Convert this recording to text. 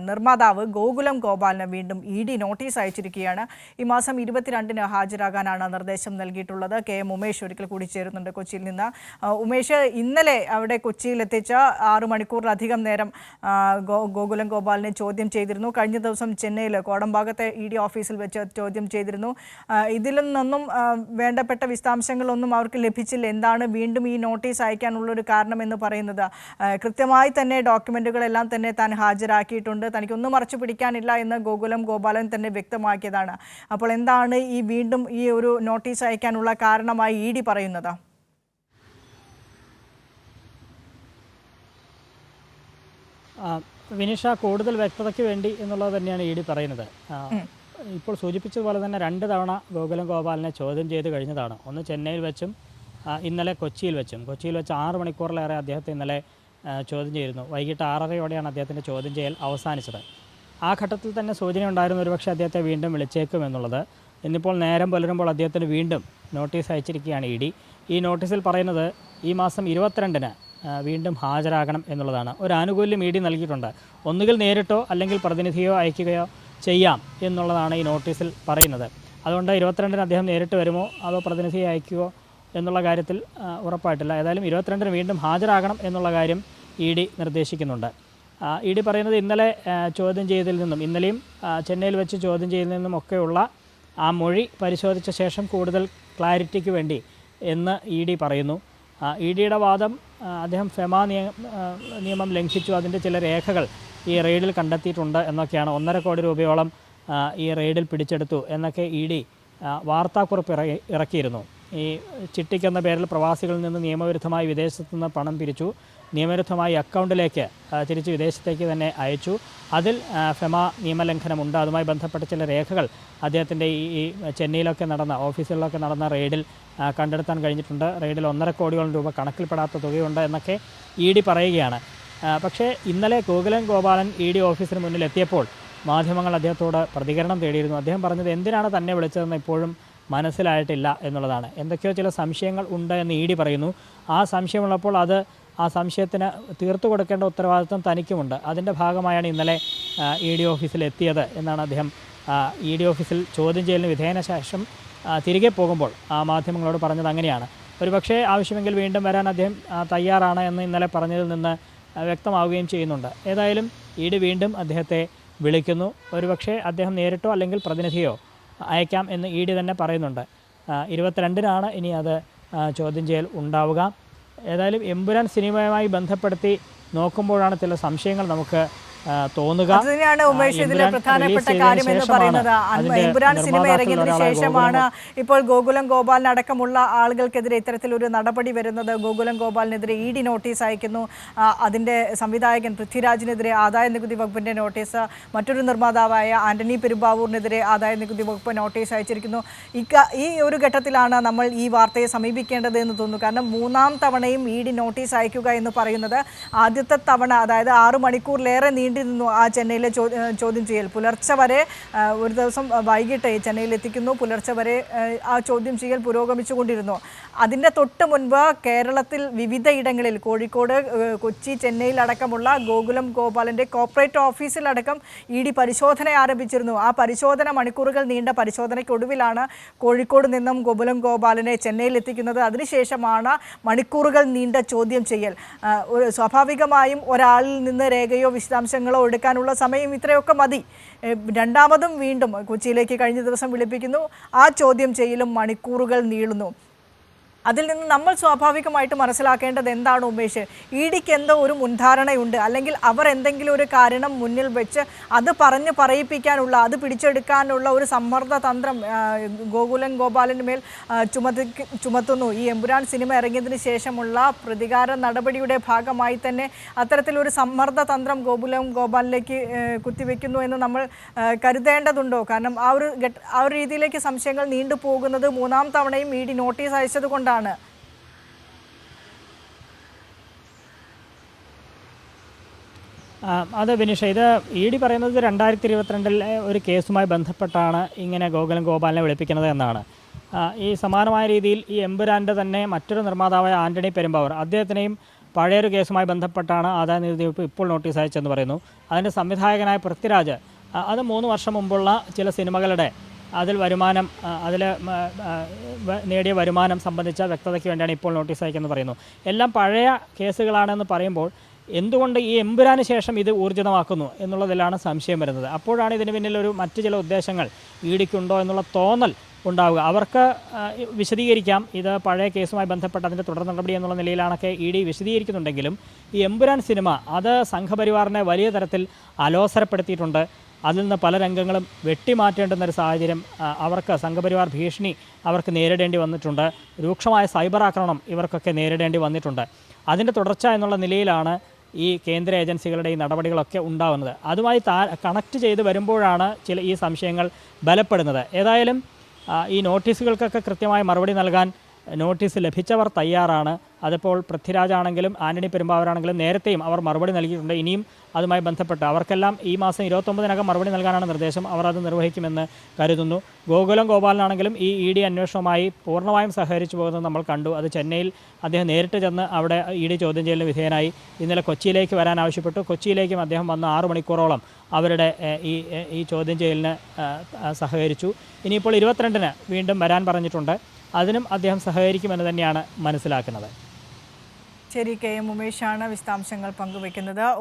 നിർമ്മാതാവ് ഗോകുലം ഗോപാലിന് വീണ്ടും ED. Notice അയച്ചിരിക്കുകയാണ്. ഈ മാസം 22-ന് ഹാജരാകാനാണ് നിർദ്ദേശം നൽകിയിട്ടുള്ളത്. കെ.എം. ഉമേഷ് ഒരിക്കൽ കൂടി ചേരുന്നുണ്ട് കൊച്ചിയിൽ നിന്ന്. ഉമേഷ്, ഇന്നലെ അവിടെ കൊച്ചിയിൽ എത്തിച്ച 6 മണിക്കൂറിലധികം നേരം ഗോകുലം ഗോപാലിനെ ചോദ്യം ചെയ്തിരുന്നു. കഴിഞ്ഞ ദിവസം ചെന്നൈയിൽ കോടമ്പാകത്തെ ഇ.ഡി. ഓഫീസിൽ വെച്ച് ചോദ്യം ചെയ്തിരുന്നു. ഇതിൽ നിന്നൊന്നും വേണ്ടപ്പെട്ട വിശദാംശങ്ങളൊന്നും അവർക്ക് ലഭിച്ചില്ല. എന്താണ് വീണ്ടും ഈ നോട്ടീസ് അയക്കാനുള്ളൊരു കാരണമെന്ന് പറയുന്നത്? കൃത്യമായി തന്നെ ഡോക്യുമെന്റുകളെല്ലാം തന്നെ താൻ ഹാജരാക്കിയിട്ടുണ്ട്, തനിക്കൊന്നും മറച്ചു പിടിക്കാനില്ല എന്ന് ഗോകുലം ഗോപാലൻ തന്നെ വ്യക്തമാക്കിയതാണ്. അപ്പോൾ എന്താണ് ഈ വീണ്ടും ഈ ഒരു നോട്ടീസ് അയക്കാനുള്ള കാരണമായി ഇ.ഡി. പറയുന്നത്? വിനിഷ, കൂടുതൽ വ്യക്തതയ്ക്ക് വേണ്ടി എന്നുള്ളത് തന്നെയാണ് ഇ.ഡി. പറയുന്നത്. ഇപ്പോൾ സൂചിപ്പിച്ചതുപോലെ തന്നെ 2 തവണ ഗോകുലം ഗോപാലിനെ ചോദ്യം ചെയ്ത് കഴിഞ്ഞതാണ്. ഒന്ന് ചെന്നൈയിൽ വെച്ചും ഇന്നലെ കൊച്ചിയിൽ വെച്ചും. കൊച്ചിയിൽ വെച്ച് 6 മണിക്കൂറിലേറെ അദ്ദേഹത്തെ ഇന്നലെ ചോദ്യം ചെയ്തിരുന്നു. വൈകിട്ട് 6:30യോടെയാണ് അദ്ദേഹത്തിൻ്റെ ചോദ്യം ചെയ്യൽ അവസാനിച്ചത്. ആ ഘട്ടത്തിൽ തന്നെ സൂചന ഉണ്ടായിരുന്നു ഒരുപക്ഷെ അദ്ദേഹത്തെ വീണ്ടും വിളിച്ചേക്കും എന്നുള്ളത്. ഇന്നിപ്പോൾ നേരം പുലരുമ്പോൾ അദ്ദേഹത്തിന് വീണ്ടും നോട്ടീസ് അയച്ചിരിക്കുകയാണ് ഇ.ഡി. ഈ നോട്ടീസിൽ പറയുന്നത് ഈ മാസം 22-ന് വീണ്ടും ഹാജരാകണം എന്നുള്ളതാണ്. ഒരു ആനുകൂല്യം ഇ.ഡി. നൽകിയിട്ടുണ്ട്. ഒന്നുകിൽ നേരിട്ടോ അല്ലെങ്കിൽ പ്രതിനിധിയോ അയക്കുകയോ ചെയ്യാം എന്നുള്ളതാണ് ഈ നോട്ടീസിൽ പറയുന്നത്. അതുകൊണ്ട് 22-ന് അദ്ദേഹം നേരിട്ട് വരുമോ അതോ പ്രതിനിധിയെ അയക്കുകയോ എന്നുള്ള കാര്യത്തിൽ ഉറപ്പായിട്ടില്ല. ഏതായാലും 22-ന് വീണ്ടും ഹാജരാകണം എന്നുള്ള കാര്യം ഇ.ഡി. നിർദ്ദേശിക്കുന്നുണ്ട്. ഇ.ഡി. പറയുന്നത് ഇന്നലെ ചോദ്യം ചെയ്തതിൽ നിന്നും, ഇന്നലെയും ചെന്നൈയിൽ വെച്ച് ചോദ്യം ചെയ്തതിൽ നിന്നും ഒക്കെയുള്ള ആ മൊഴി പരിശോധിച്ച ശേഷം കൂടുതൽ ക്ലാരിറ്റിക്ക് വേണ്ടി എന്ന് ഇ.ഡി. പറയുന്നു. ഇ.ഡിയുടെ വാദം അദ്ദേഹം ഫെമ നിയമം ലംഘിച്ചു, അതിൻ്റെ ചില രേഖകൾ ഈ റെയ്ഡിൽ കണ്ടെത്തിയിട്ടുണ്ട് എന്നൊക്കെയാണ്. 1.5 കോടി രൂപയോളം ഈ റെയ്ഡിൽ പിടിച്ചെടുത്തു എന്നൊക്കെ ഇ.ഡി. വാർത്താക്കുറിപ്പ് ഇറക്കിയിരുന്നു. ഈ ചിട്ടിക്കെന്ന പേരിൽ പ്രവാസികളിൽ നിന്ന് നിയമവിരുദ്ധമായി വിദേശത്തു നിന്ന് പണം പിരിച്ചു, നിയമവിരുദ്ധമായി അക്കൗണ്ടിലേക്ക് തിരിച്ച് വിദേശത്തേക്ക് തന്നെ അയച്ചു. അതിൽ ഫെമ നിയമലംഘനമുണ്ട്. അതുമായി ബന്ധപ്പെട്ട ചില രേഖകൾ അദ്ദേഹത്തിൻ്റെ ഈ ചെന്നൈയിലൊക്കെ നടന്ന ഓഫീസുകളിലൊക്കെ നടന്ന റെയ്ഡിൽ കണ്ടെടുത്താൻ കഴിഞ്ഞിട്ടുണ്ട്. റെയ്ഡിൽ 1.5 കോടിയോളം രൂപ കണക്കിൽപ്പെടാത്ത തുകയുണ്ട് എന്നൊക്കെ ഇ.ഡി. പറയുകയാണ്. പക്ഷേ ഇന്നലെ ഗോകുലം ഗോപാലൻ ഇ.ഡി. ഓഫീസിന് മുന്നിൽ എത്തിയപ്പോൾ മാധ്യമങ്ങൾ അദ്ദേഹത്തോട് പ്രതികരണം തേടിയിരുന്നു. അദ്ദേഹം പറഞ്ഞത് എന്തിനാണ് തന്നെ വിളിച്ചതെന്ന് ഇപ്പോഴും മനസ്സിലായിട്ടില്ല എന്നുള്ളതാണ്. എന്തൊക്കെയോ ചില സംശയങ്ങൾ ഉണ്ട് എന്ന് ഇ.ഡി. പറയുന്നു. ആ സംശയമുള്ളപ്പോൾ ആ സംശയത്തിന് തീർത്തു കൊടുക്കേണ്ട ഉത്തരവാദിത്വം തനിക്കുമുണ്ട്. അതിൻ്റെ ഭാഗമായാണ് ഇന്നലെ ഇ.ഡി. ഓഫീസിൽ എത്തിയത് എന്നാണ് അദ്ദേഹം ഇ.ഡി. ഓഫീസിൽ ചോദ്യം ചെയ്യലിന് വിധേയന ശേഷം തിരികെ പോകുമ്പോൾ ആ മാധ്യമങ്ങളോട് പറഞ്ഞത് അങ്ങനെയാണ്. ഒരുപക്ഷേ ആവശ്യമെങ്കിൽ വീണ്ടും വരാൻ അദ്ദേഹം തയ്യാറാണ് എന്ന് ഇന്നലെ പറഞ്ഞതിൽ നിന്ന് വ്യക്തമാവുകയും ചെയ്യുന്നുണ്ട്. ഏതായാലും ഇ.ഡി. വീണ്ടും അദ്ദേഹത്തെ വിളിക്കുന്നു. ഒരുപക്ഷേ അദ്ദേഹം നേരിട്ടോ അല്ലെങ്കിൽ പ്രതിനിധിയോ അയക്കാം എന്ന് ഇ.ഡി. തന്നെ പറയുന്നുണ്ട്. 22-നാണ് ഇനി അത് ചോദ്യം ചെയ്യൽ ഉണ്ടാവുക. ഏതായാലും എമ്പുരാൻ സിനിമയുമായി ബന്ധപ്പെടുത്തി നോക്കുമ്പോഴാണ് ചില സംശയങ്ങൾ നമുക്ക് തോന്നുക. അതുതന്നെയാണ് ഉമേഷ് ഇതിലെ പ്രധാനപ്പെട്ട കാര്യം എന്ന് പറയുന്നത്. എമ്പുരാൻ സിനിമ ഇറങ്ങിയതിനു ശേഷമാണ് ഇപ്പോൾ ഗോകുലം ഗോപാലിനടക്കമുള്ള ആളുകൾക്കെതിരെ ഇത്തരത്തിലൊരു നടപടി വരുന്നത്. ഗോകുലം ഗോപാലിനെതിരെ ഇ.ഡി. നോട്ടീസ് അയക്കുന്നു. അതിൻ്റെ സംവിധായകൻ പൃഥ്വിരാജിനെതിരെ ആദായ നികുതി വകുപ്പിൻ്റെ നോട്ടീസ്, മറ്റൊരു നിർമ്മാതാവായ ആന്റണി പെരുമ്പാവൂരിനെതിരെ ആദായ നികുതി വകുപ്പ് നോട്ടീസ് അയച്ചിരിക്കുന്നു. ഈ ഒരു ഘട്ടത്തിലാണ് നമ്മൾ ഈ വാർത്തയെ സമീപിക്കേണ്ടത് എന്ന് തോന്നുന്നു. കാരണം 3-ാം തവണയും ഇ.ഡി. നോട്ടീസ് അയക്കുക എന്ന് പറയുന്നത് ആദ്യത്തെ തവണ, അതായത് 6 മണിക്കൂറിലേറെ നീണ്ടിരുന്നു ആ ചെന്നൈയിലെ ചോദ്യം ചെയ്യൽ. പുലർച്ചെ വരെ, ഒരു ദിവസം വൈകിട്ട് ചെന്നൈയിൽ എത്തിക്കുന്നു, പുലർച്ചെ വരെ ആ ചോദ്യം ചെയ്യൽ പുരോഗമിച്ചുകൊണ്ടിരുന്നു. അതിൻ്റെ തൊട്ട് മുൻപ് കേരളത്തിൽ വിവിധ ഇടങ്ങളിൽ, കോഴിക്കോട്, കൊച്ചി, ചെന്നൈയിലടക്കമുള്ള ഗോകുലം ഗോപാലിൻ്റെ കോർപ്പറേറ്റ് ഓഫീസിലടക്കം ഇ.ഡി. പരിശോധന ആരംഭിച്ചിരുന്നു. ആ പരിശോധന മണിക്കൂറുകൾ നീണ്ട പരിശോധനയ്ക്കൊടുവിലാണ് കോഴിക്കോട് നിന്നും ഗോകുലം ഗോപാലിനെ ചെന്നൈയിൽ എത്തിക്കുന്നത്. അതിനുശേഷമാണ് മണിക്കൂറുകൾ നീണ്ട ചോദ്യം ചെയ്യൽ. സ്വാഭാവികമായും ഒരാളിൽ നിന്ന് രേഖയോ വിശദാംശങ്ങളോ എടുക്കാനുള്ള സമയം ഇത്രയൊക്കെ മതി. രണ്ടാമതും വീണ്ടും കൊച്ചിയിലേക്ക് കഴിഞ്ഞ ദിവസം വിളിപ്പിക്കുന്നു. ആ ചോദ്യം ചെയ്യലും മണിക്കൂറുകൾ നീളുന്നു. അതിൽ നിന്ന് നമ്മൾ സ്വാഭാവികമായിട്ട് മനസ്സിലാക്കേണ്ടത് എന്താണ് ഉമേഷ്? ഇ.ഡിക്ക് എന്തോ ഒരു മുൻധാരണയുണ്ട്, അല്ലെങ്കിൽ അവർ എന്തെങ്കിലും ഒരു കാരണം മുന്നിൽ വെച്ച് അത് പറഞ്ഞ് പറയിപ്പിക്കാനുള്ള, അത് പിടിച്ചെടുക്കാനുള്ള ഒരു സമ്മർദ്ദ തന്ത്രം ഗോകുലം ഗോപാലിന് മേൽ ചുമത്തുന്നു. ഈ എമ്പുരാൻ സിനിമ ഇറങ്ങിയതിന് ശേഷമുള്ള പ്രതികാര നടപടിയുടെ ഭാഗമായി തന്നെ അത്തരത്തിലൊരു സമ്മർദ്ദ തന്ത്രം ഗോകുലം ഗോപാലിലേക്ക് കുത്തിവെക്കുന്നു എന്ന് നമ്മൾ കരുതേണ്ടതുണ്ടോ? കാരണം ആ ഒരു രീതിയിലേക്ക് സംശയങ്ങൾ നീണ്ടുപോകുന്നത് 3-ാം തവണയും ഇ.ഡി. നോട്ടീസ് അയച്ചത് കൊണ്ടാണ്. അതെ വിനിഷ, ഇത് ഇ.ഡി. പറയുന്നത് 2022-ലെ ഒരു കേസുമായി ബന്ധപ്പെട്ടാണ് ഇങ്ങനെ ഗോകുലം ഗോപാലിനെ വിളിപ്പിക്കുന്നത് എന്നാണ്. ഈ സമാനമായ രീതിയിൽ ഈ എമ്പുരാൻ്റെ തന്നെ മറ്റൊരു നിർമ്മാതാവായ ആന്റണി പെരുമ്പാവൂർ, അദ്ദേഹത്തിനെയും പഴയൊരു കേസുമായി ബന്ധപ്പെട്ടാണ് ആദായനികുതി വകുപ്പ് ഇപ്പോൾ നോട്ടീസ് അയച്ചെന്ന് പറയുന്നു. അതിൻ്റെ സംവിധായകനായ പൃഥ്വിരാജ് അത് 3 വർഷം മുമ്പുള്ള ചില സിനിമകളുടെ അതിൽ നേടിയ വരുമാനം സംബന്ധിച്ച വ്യക്തതയ്ക്ക് വേണ്ടിയാണ് ഇപ്പോൾ നോട്ടീസ് അയക്കുന്നത് പറയുന്നു. എല്ലാം പഴയ കേസുകളാണെന്ന് പറയുമ്പോൾ എന്തുകൊണ്ട് ഈ എമ്പുരാന് ശേഷം ഇത് ഊർജിതമാക്കുന്നു എന്നുള്ളതിലാണ് സംശയം വരുന്നത്. അപ്പോഴാണ് ഇതിന് പിന്നിലൊരു മറ്റു ചില ഉദ്ദേശങ്ങൾ ഇഡിക്കുണ്ടോ എന്നുള്ള തോന്നൽ ഉണ്ടാവുക. അവർക്ക് വിശദീകരിക്കാം ഇത് പഴയ കേസുമായി ബന്ധപ്പെട്ട് അതിൻ്റെ തുടർ നടപടി എന്നുള്ള നിലയിലാണൊക്കെ ഇഡി വിശദീകരിക്കുന്നുണ്ടെങ്കിലും ഈ എമ്പുരാൻ സിനിമ അത് സംഘപരിവാറിനെ വലിയ തരത്തിൽ അലോസരപ്പെടുത്തിയിട്ടുണ്ട്. അതിൽ നിന്ന് പല രംഗങ്ങളും വെട്ടിമാറ്റേണ്ടുന്നൊരു സാഹചര്യം അവർക്ക് സംഘപരിവാർ ഭീഷണി അവർക്ക് നേരിടേണ്ടി വന്നിട്ടുണ്ട്. രൂക്ഷമായ സൈബർ ആക്രമണം ഇവർക്കൊക്കെ നേരിടേണ്ടി വന്നിട്ടുണ്ട്. അതിൻ്റെ തുടർച്ച എന്നുള്ള നിലയിലാണ് ഈ കേന്ദ്ര ഏജൻസികളുടെ ഈ നടപടികളൊക്കെ ഉണ്ടാകുന്നത്. അതുമായി കണക്ട് ചെയ്ത് വരുമ്പോഴാണ് ഈ സംശയങ്ങൾ ബലപ്പെടുന്നത്. ഏതായാലും ഈ നോട്ടീസുകൾക്കൊക്കെ കൃത്യമായ മറുപടി നൽകാൻ നോട്ടീസ് ലഭിച്ചവർ തയ്യാറാണ്. അതിപ്പോൾ പൃഥ്വിരാജാണെങ്കിലും ആന്റണി പെരുമ്പാവൂരാണെങ്കിലും നേരത്തെയും അവർ മറുപടി നൽകിയിട്ടുണ്ട്. ഇനിയും അതുമായി ബന്ധപ്പെട്ട് അവർക്കെല്ലാം ഈ മാസം 29-നകം മറുപടി നൽകാനാണ് നിർദ്ദേശം. അവർ അത് നിർവഹിക്കുമെന്ന് കരുതുന്നു. ഗോകുലം ഗോപാലനാണെങ്കിലും ഈ ഇഡി അന്വേഷണവുമായി പൂർണ്ണമായും സഹകരിച്ചു പോകുന്നത് നമ്മൾ കണ്ടു. അത് ചെന്നൈയിൽ അദ്ദേഹം നേരിട്ട് ചെന്ന് അവിടെ ഇഡി ചോദ്യം ചെയ്യലിന് വിധേയനായി. ഇന്നലെ കൊച്ചിയിലേക്ക് വരാൻ ആവശ്യപ്പെട്ടു. കൊച്ചിയിലേക്കും അദ്ദേഹം വന്ന് 6 മണിക്കൂറോളം അവരുടെ ഈ ചോദ്യം ചെയ്യലിന് സഹകരിച്ചു. ഇനിയിപ്പോൾ 22-ന് വീണ്ടും വരാൻ പറഞ്ഞിട്ടുണ്ട്. അതിനും അദ്ദേഹം സഹകരിക്കുമെന്ന് തന്നെയാണ് മനസ്സിലാക്കുന്നത്. ശരി, കെ എം ഉമേഷാണ് വിശദാംശങ്ങൾ പങ്കുവയ്ക്കുന്നത്.